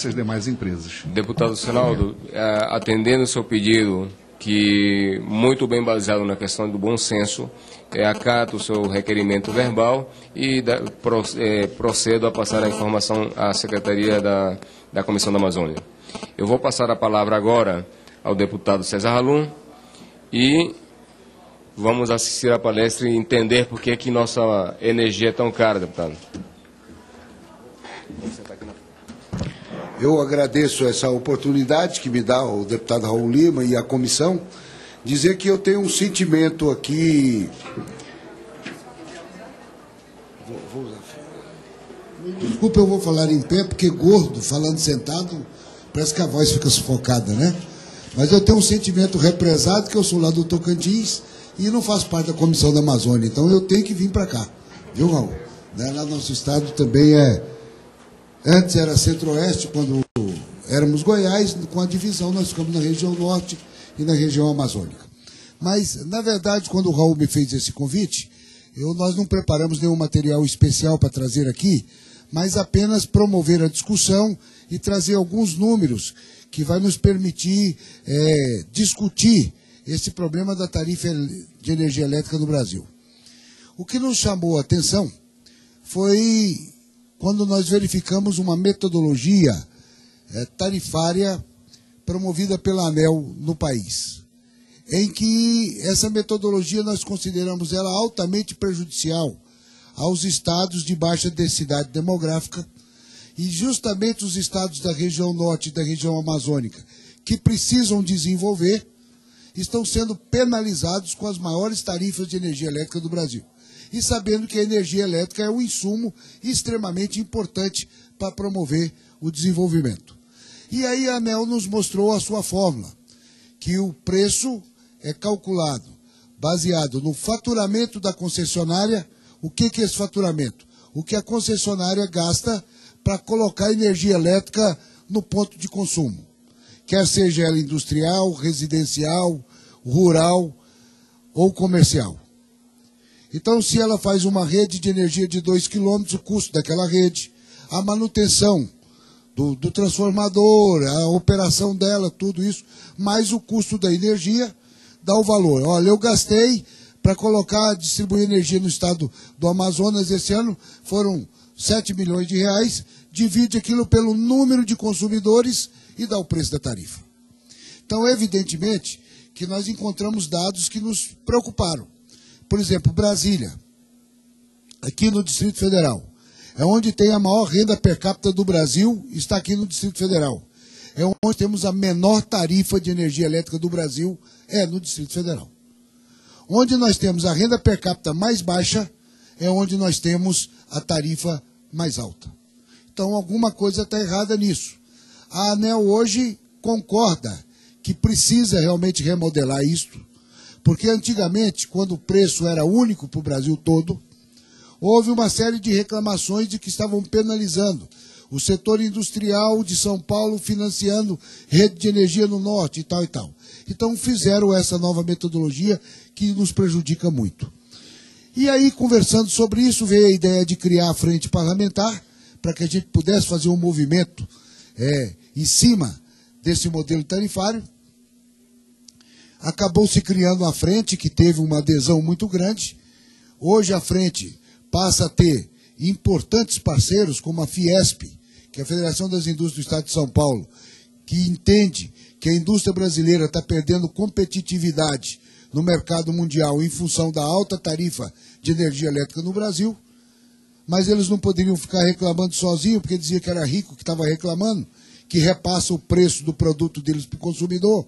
essas demais empresas. Deputado Sinaldo, atendendo o seu pedido, que muito bem baseado na questão do bom senso, acato o seu requerimento verbal e procedo a passar a informação à Secretaria da Comissão da Amazônia. Eu vou passar a palavra agora ao deputado César Halum e vamos assistir à palestra e entender por que nossa energia é tão cara, deputado. Eu agradeço essa oportunidade que me dá o deputado Raul Lima e a comissão, dizer que eu tenho um sentimento aqui... Desculpa, eu vou falar em pé, porque gordo, falando sentado, parece que a voz fica sufocada, né? Mas eu tenho um sentimento represado, que eu sou lá do Tocantins e não faço parte da Comissão da Amazônia, então eu tenho que vir para cá, viu, Raul? Lá no nosso estado também antes era Centro-Oeste, quando éramos Goiás, com a divisão nós ficamos na região Norte e na região Amazônica. Mas, na verdade, quando o Raul me fez esse convite, nós não preparamos nenhum material especial para trazer aqui, mas apenas promover a discussão e trazer alguns números que vai nos permitir discutir esse problema da tarifa de energia elétrica no Brasil. O que nos chamou a atenção foi quando nós verificamos uma metodologia tarifária promovida pela ANEEL no país, em que essa metodologia nós consideramos ela altamente prejudicial aos estados de baixa densidade demográfica e justamente os estados da região norte e da região amazônica que precisam desenvolver estão sendo penalizados com as maiores tarifas de energia elétrica do Brasil. E sabendo que a energia elétrica é um insumo extremamente importante para promover o desenvolvimento. E aí a ANEEL nos mostrou a sua fórmula, que o preço é calculado baseado no faturamento da concessionária. O que é esse faturamento? O que a concessionária gasta para colocar energia elétrica no ponto de consumo, quer seja ela industrial, residencial, rural ou comercial. Então, se ela faz uma rede de energia de 2 km, o custo daquela rede, a manutenção do transformador, a operação dela, tudo isso, mais o custo da energia, dá o valor. Olha, eu gastei para distribuir energia no estado do Amazonas esse ano, foram 7 milhões de reais, divide aquilo pelo número de consumidores e dá o preço da tarifa. Então, evidentemente, que nós encontramos dados que nos preocuparam. Por exemplo, Brasília, aqui no Distrito Federal, é onde tem a maior renda per capita do Brasil, está aqui no Distrito Federal. É onde temos a menor tarifa de energia elétrica do Brasil, no Distrito Federal. Onde nós temos a renda per capita mais baixa, é onde nós temos a tarifa mais alta. Então, alguma coisa está errada nisso. A ANEEL hoje concorda que precisa realmente remodelar isto, porque antigamente, quando o preço era único para o Brasil todo, houve uma série de reclamações de que estavam penalizando o setor industrial de São Paulo financiando rede de energia no norte e tal e tal. Então fizeram essa nova metodologia que nos prejudica muito. E aí, conversando sobre isso, veio a ideia de criar a frente parlamentar para que a gente pudesse fazer um movimento em cima desse modelo tarifário. Acabou se criando a frente, que teve uma adesão muito grande. Hoje a frente passa a ter importantes parceiros, como a Fiesp, que é a Federação das Indústrias do Estado de São Paulo, que entende que a indústria brasileira está perdendo competitividade no mercado mundial em função da alta tarifa de energia elétrica no Brasil, mas eles não poderiam ficar reclamando sozinhos, porque dizia que era rico que estava reclamando, que repassa o preço do produto deles para o consumidor.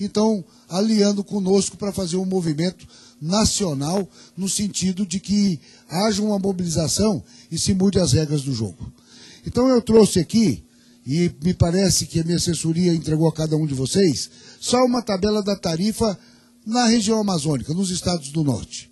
Então, aliando conosco para fazer um movimento nacional no sentido de que haja uma mobilização e se mude as regras do jogo. Então eu trouxe aqui, e me parece que a minha assessoria entregou a cada um de vocês, só uma tabela da tarifa na região amazônica, nos estados do norte.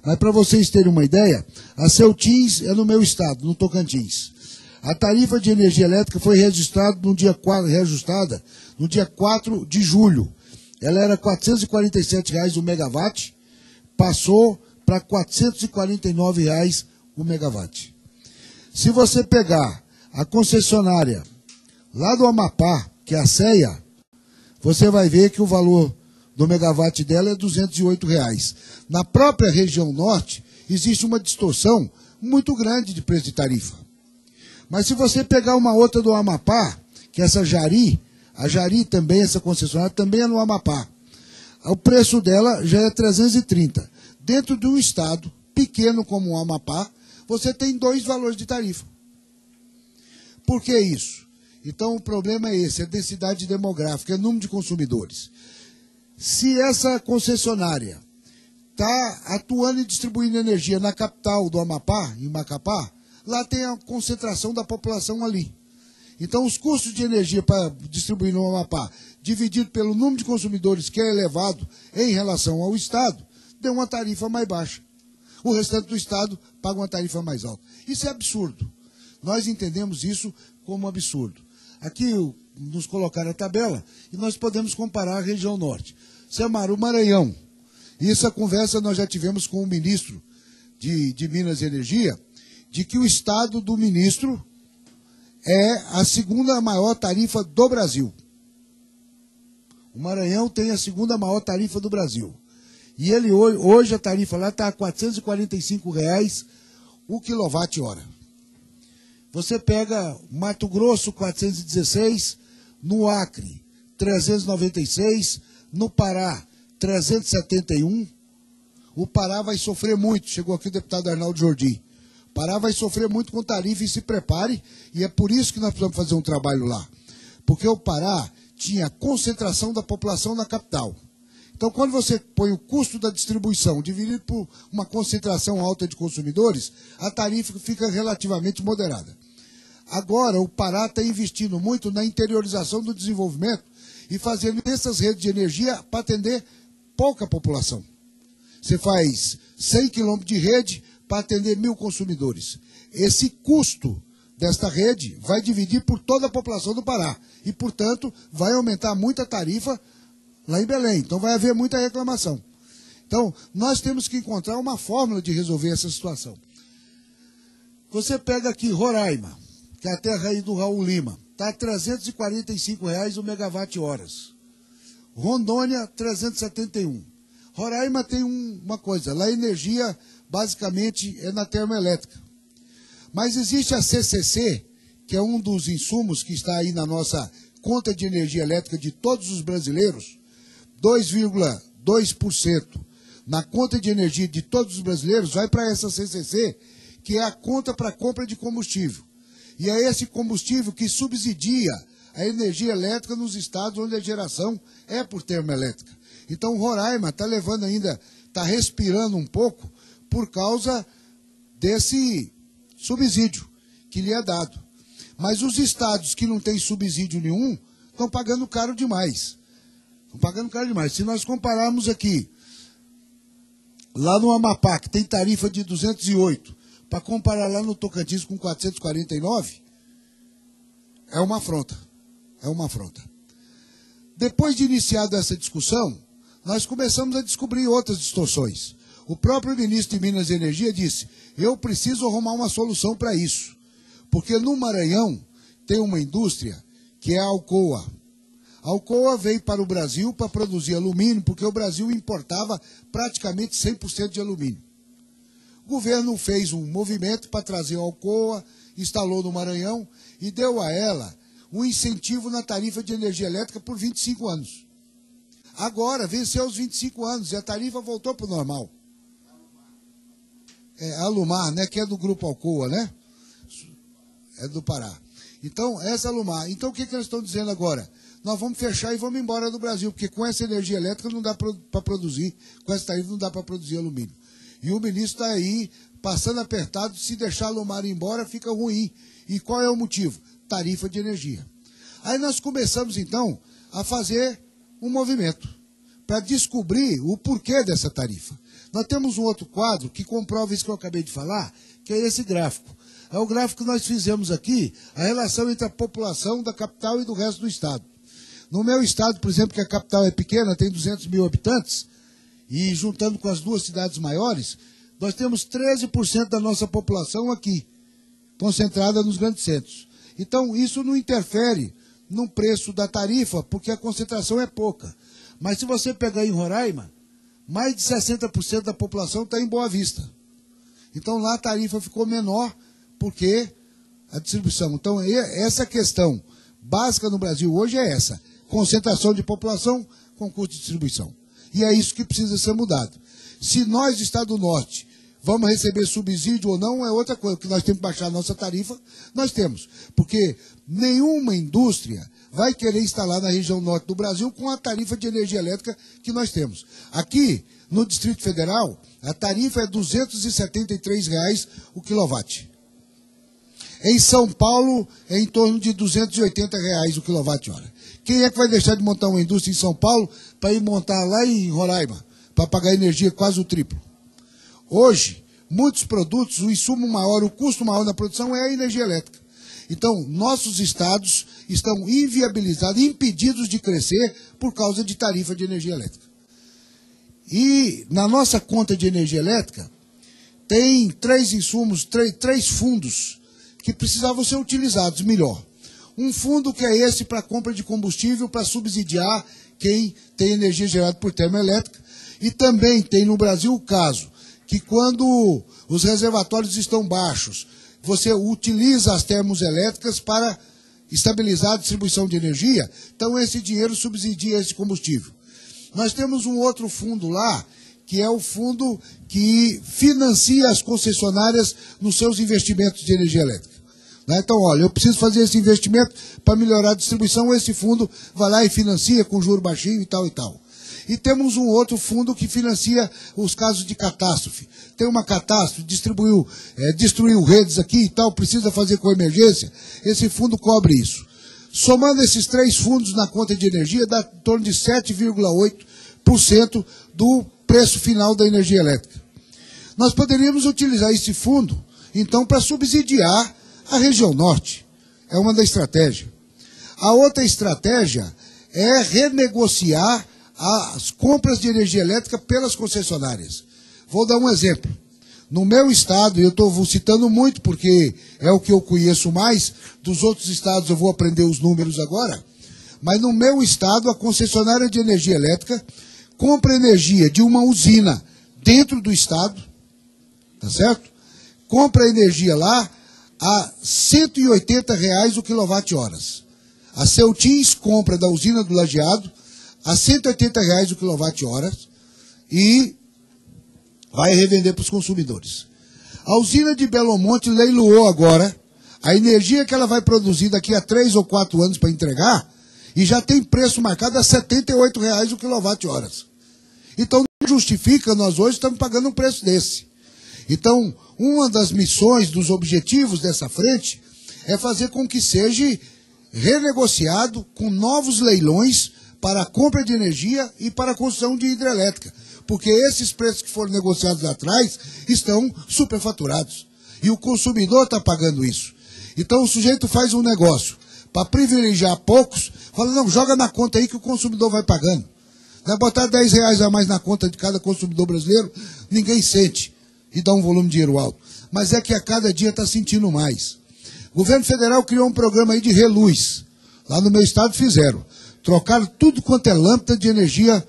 Mas para vocês terem uma ideia, a Celtins é no meu estado, no Tocantins. A tarifa de energia elétrica foi reajustada no dia 4 de julho. Ela era R$ 447 o megawatt, passou para R$ 449 o megawatt. Se você pegar a concessionária Lá do Amapá, que é a CEA, você vai ver que o valor do megawatt dela é R$ 208. Na própria região norte, existe uma distorção muito grande de preço de tarifa. Mas se você pegar uma outra do Amapá, que é essa Jari, a Jari também, essa concessionária, também é no Amapá. O preço dela já é 330. Dentro de um estado pequeno como o Amapá, você tem 2 valores de tarifa. Por que isso? Então o problema é esse, é densidade demográfica, é número de consumidores. Se essa concessionária está atuando e distribuindo energia na capital do Amapá, em Macapá, lá tem a concentração da população ali. Então, os custos de energia para distribuir no Amapá, dividido pelo número de consumidores, que é elevado em relação ao Estado, deu uma tarifa mais baixa. O restante do Estado paga uma tarifa mais alta. Isso é absurdo. Nós entendemos isso como absurdo. Aqui nos colocaram a tabela e nós podemos comparar a região norte. Samara, o Maranhão. Essa conversa nós já tivemos com o ministro de Minas e Energia, de que o estado do ministro é a segunda maior tarifa do Brasil. O Maranhão tem a segunda maior tarifa do Brasil. E ele hoje a tarifa lá está a R$ 445 o quilowatt-hora. Você pega Mato Grosso, 416, no Acre, 396, no Pará, 371. O Pará vai sofrer muito, chegou aqui o deputado Arnaldo Jordi. O Pará vai sofrer muito com tarifa e se prepare, e é por isso que nós precisamos fazer um trabalho lá. Porque o Pará tinha concentração da população na capital. Então, quando você põe o custo da distribuição dividido por uma concentração alta de consumidores, a tarifa fica relativamente moderada. Agora, o Pará está investindo muito na interiorização do desenvolvimento e fazendo essas redes de energia para atender pouca população. Você faz 100 quilômetros de rede para atender 1.000 consumidores. Esse custo desta rede vai dividir por toda a população do Pará e, portanto, vai aumentar muito a tarifa lá em Belém. Então, vai haver muita reclamação. Então, nós temos que encontrar uma fórmula de resolver essa situação. Você pega aqui Roraima, que é a terra aí do Raul Lima, está a R$ 345 o megawatt-horas. Rondônia, 371. Roraima tem uma coisa, lá a energia basicamente é na termoelétrica. Mas existe a CCC, que é um dos insumos que está aí na nossa conta de energia elétrica de todos os brasileiros, 2,2% na conta de energia de todos os brasileiros vai para essa CCC, que é a conta para compra de combustível. E é esse combustível que subsidia a energia elétrica nos estados onde a geração é por termoelétrica. Então, Roraima está levando ainda, está respirando um pouco por causa desse subsídio que lhe é dado. Mas os estados que não têm subsídio nenhum estão pagando caro demais. Estão pagando caro demais. Se nós compararmos aqui, lá no Amapá, que tem tarifa de 208, para comparar lá no Tocantins com 449, é uma afronta. É uma afronta. Depois de iniciada essa discussão, nós começamos a descobrir outras distorções. O próprio ministro de Minas e Energia disse, eu preciso arrumar uma solução para isso. Porque no Maranhão tem uma indústria que é a Alcoa. A Alcoa veio para o Brasil para produzir alumínio, porque o Brasil importava praticamente 100% de alumínio. O governo fez um movimento para trazer a Alcoa, instalou no Maranhão e deu a ela um incentivo na tarifa de energia elétrica por 25 anos. Agora, venceu os 25 anos e a tarifa voltou para o normal. É a Alumar, né, que é do Grupo Alcoa, né? É do Pará. Então, essa Alumar. Então, o que eles estão dizendo agora? Nós vamos fechar e vamos embora do Brasil, porque com essa energia elétrica não dá para produzir, com essa tarifa não dá para produzir alumínio. E o ministro está aí, passando apertado, se deixar a Alumar ir embora, fica ruim. E qual é o motivo? Tarifa de energia. Aí nós começamos, então, a fazer um movimento para descobrir o porquê dessa tarifa. Nós temos um outro quadro que comprova isso que eu acabei de falar, que é esse gráfico. É o gráfico que nós fizemos aqui, a relação entre a população da capital e do resto do estado. No meu estado, por exemplo, que a capital é pequena, tem 200 mil habitantes, e juntando com as duas cidades maiores, nós temos 13% da nossa população aqui, concentrada nos grandes centros. Então, isso não interfere no preço da tarifa, porque a concentração é pouca. Mas se você pegar em Roraima, mais de 60% da população está em Boa Vista. Então lá a tarifa ficou menor, porque a distribuição. Então essa questão básica no Brasil hoje é essa: concentração de população com custo de distribuição. E é isso que precisa ser mudado. Se nós, Estado do Norte, vamos receber subsídio ou não, é outra coisa, porque nós temos que baixar a nossa tarifa, nós temos. Porque nenhuma indústria vai querer instalar na região norte do Brasil com a tarifa de energia elétrica que nós temos. Aqui, no Distrito Federal, a tarifa é R$ 273 o quilowatt. Em São Paulo, é em torno de R$ 280 o quilowatt-hora. Quem é que vai deixar de montar uma indústria em São Paulo para ir montar lá em Roraima, para pagar energia quase o triplo? Hoje, muitos produtos, o insumo maior, o custo maior da produção é a energia elétrica. Então, nossos estados estão inviabilizados, impedidos de crescer por causa de tarifa de energia elétrica. E na nossa conta de energia elétrica, tem três insumos, três fundos que precisavam ser utilizados melhor. Um fundo que é esse para compra de combustível, para subsidiar quem tem energia gerada por termoelétrica. E também tem no Brasil o caso que quando os reservatórios estão baixos, você utiliza as termoelétricas para estabilizar a distribuição de energia, então esse dinheiro subsidia esse combustível. Nós temos um outro fundo lá, que é o fundo que financia as concessionárias nos seus investimentos de energia elétrica. Então, olha, eu preciso fazer esse investimento para melhorar a distribuição, esse fundo vai lá e financia com juro baixinho e tal e tal. E temos um outro fundo que financia os casos de catástrofe. Tem uma catástrofe, destruiu redes aqui e tal, precisa fazer com emergência, esse fundo cobre isso. Somando esses três fundos na conta de energia, dá em torno de 7,8% do preço final da energia elétrica. Nós poderíamos utilizar esse fundo, então, para subsidiar a região norte. É uma da estratégia. A outra estratégia é renegociar as compras de energia elétrica pelas concessionárias. Vou dar um exemplo. No meu estado, eu estou citando muito porque é o que eu conheço mais, dos outros estados eu vou aprender os números agora, mas no meu estado, a concessionária de energia elétrica compra energia de uma usina dentro do estado, tá certo? Compra energia lá a R$ 180 o quilowatt-horas. A Ceutins compra da usina do Lajeado a R$ 180 o quilowatt-horas e vai revender para os consumidores. A usina de Belo Monte leiloou agora a energia que ela vai produzir daqui a 3 ou 4 anos para entregar e já tem preço marcado a R$ 78 o quilowatt-horas. Então não justifica, nós hoje estamos pagando um preço desse. Então, uma das missões, dos objetivos dessa frente é fazer com que seja renegociado com novos leilões para a compra de energia e para a construção de hidrelétrica. Porque esses preços que foram negociados lá atrás estão superfaturados. E o consumidor está pagando isso. Então o sujeito faz um negócio para privilegiar poucos, fala, não, joga na conta aí que o consumidor vai pagando. Vai botar R$10 a mais na conta de cada consumidor brasileiro, ninguém sente e dá um volume de dinheiro alto. Mas é que a cada dia está sentindo mais. O governo federal criou um programa aí de reluz. Lá no meu estado fizeram. Trocaram tudo quanto é lâmpada de energia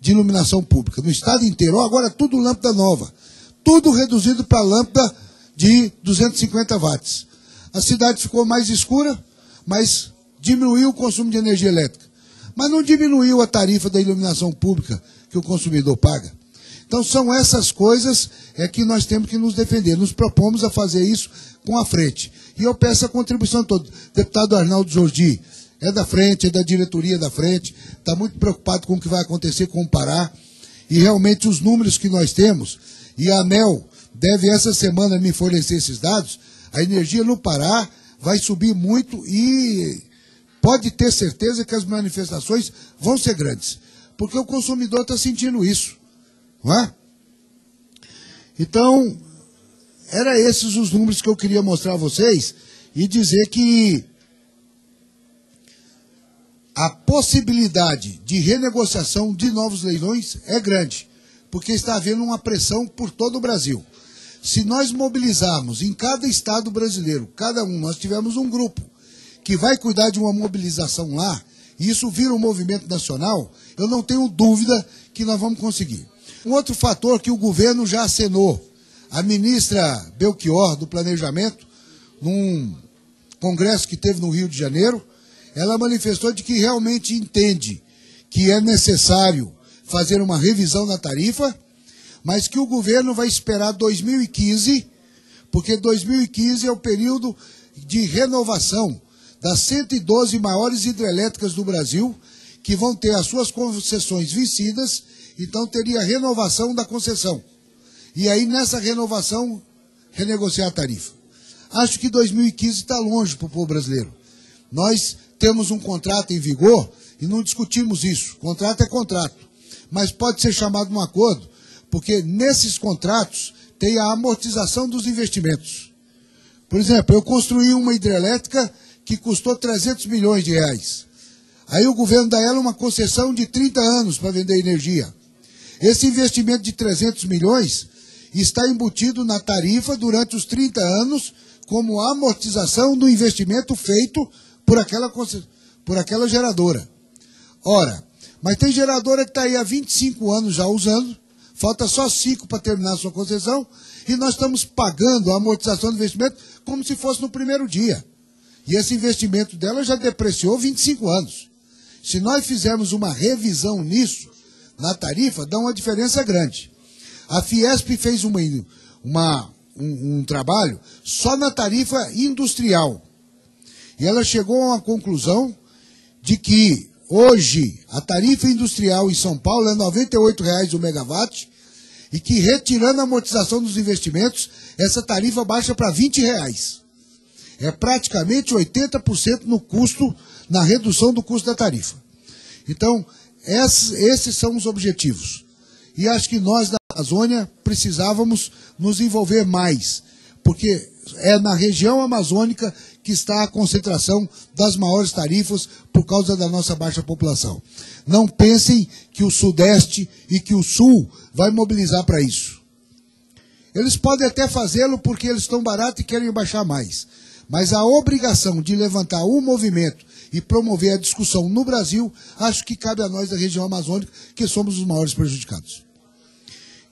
de iluminação pública. No estado inteiro, agora tudo lâmpada nova. Tudo reduzido para lâmpada de 250 watts. A cidade ficou mais escura, mas diminuiu o consumo de energia elétrica. Mas não diminuiu a tarifa da iluminação pública que o consumidor paga. Então são essas coisas que nós temos que nos defender. Nos propomos a fazer isso com a frente. E eu peço a contribuição de todos. Deputado Arnaldo Jordi é da frente, é da diretoria da frente, está muito preocupado com o que vai acontecer com o Pará. E realmente os números que nós temos, e a ANEEL deve essa semana me fornecer esses dados, a energia no Pará vai subir muito e pode ter certeza que as manifestações vão ser grandes. Porque o consumidor está sentindo isso. Não é? Então, eram esses os números que eu queria mostrar a vocês e dizer que a possibilidade de renegociação de novos leilões é grande, porque está havendo uma pressão por todo o Brasil. Se nós mobilizarmos em cada estado brasileiro, cada um, nós tivemos um grupo que vai cuidar de uma mobilização lá, e isso vira um movimento nacional, eu não tenho dúvida que nós vamos conseguir. Um outro fator que o governo já acenou, a ministra Belchior, do Planejamento, num congresso que teve no Rio de Janeiro, ela manifestou de que realmente entende que é necessário fazer uma revisão na tarifa, mas que o governo vai esperar 2015, porque 2015 é o período de renovação das 112 maiores hidrelétricas do Brasil, que vão ter as suas concessões vencidas, então teria renovação da concessão. E aí, nessa renovação, renegociar a tarifa. Acho que 2015 está longe para o povo brasileiro. Nós temos um contrato em vigor e não discutimos isso. Contrato é contrato. Mas pode ser chamado um acordo, porque nesses contratos tem a amortização dos investimentos. Por exemplo, eu construí uma hidrelétrica que custou 300 milhões de reais. Aí o governo dá ela uma concessão de 30 anos para vender energia. Esse investimento de 300 milhões está embutido na tarifa durante os 30 anos como amortização do investimento feito por aquela geradora. Ora, mas tem geradora que está aí há 25 anos já usando, falta só 5 para terminar a sua concessão, e nós estamos pagando a amortização do investimento como se fosse no primeiro dia. E esse investimento dela já depreciou 25 anos. Se nós fizermos uma revisão nisso, na tarifa, dá uma diferença grande. A Fiesp fez um trabalho só na tarifa industrial. E ela chegou a uma conclusão de que hoje a tarifa industrial em São Paulo é R$ 98,00 o megawatt e que retirando a amortização dos investimentos, essa tarifa baixa para R$ 20,00. É praticamente 80% no custo, na redução do custo da tarifa. Então, esses são os objetivos. E acho que nós da Amazônia precisávamos nos envolver mais, porque é na região amazônica que está a concentração das maiores tarifas por causa da nossa baixa população. Não pensem que o Sudeste e que o Sul vai mobilizar para isso. Eles podem até fazê-lo porque eles estão baratos e querem baixar mais. Mas a obrigação de levantar um movimento e promover a discussão no Brasil, acho que cabe a nós da região amazônica, que somos os maiores prejudicados.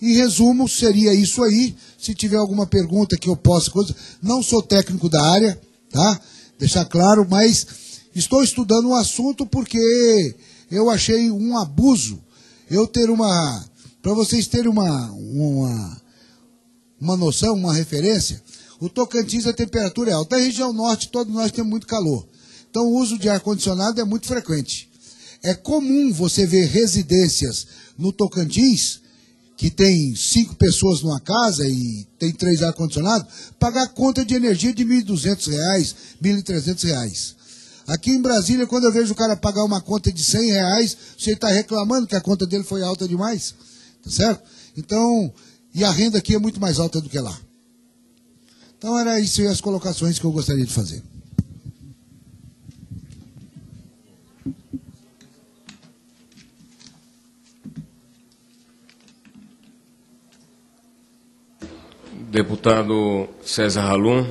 Em resumo, seria isso aí. Se tiver alguma pergunta que eu possa... Não sou técnico da área, tá? Deixar claro, mas estou estudando o assunto porque eu achei um abuso eu ter uma... Para vocês terem uma noção, uma referência, o Tocantins a temperatura é alta. Na região norte, todos nós temos muito calor. Então o uso de ar-condicionado é muito frequente. É comum você ver residências no Tocantins, que tem 5 pessoas numa casa e tem 3 ar-condicionados, pagar conta de energia de R$ 1.200, R$ 1.300. Aqui em Brasília, quando eu vejo o cara pagar uma conta de R$ 100, você está reclamando que a conta dele foi alta demais, tá certo? Então, e a renda aqui é muito mais alta do que lá. Então, era isso as colocações que eu gostaria de fazer. Deputado César Halum,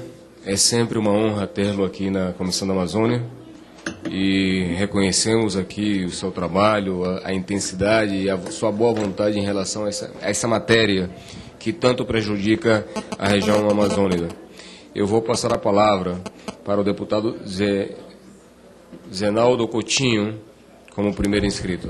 é sempre uma honra tê-lo aqui na Comissão da Amazônia e reconhecemos aqui o seu trabalho, a intensidade e a sua boa vontade em relação a essa matéria que tanto prejudica a região amazônica. Eu vou passar a palavra para o deputado Zenaldo Coutinho, como primeiro inscrito.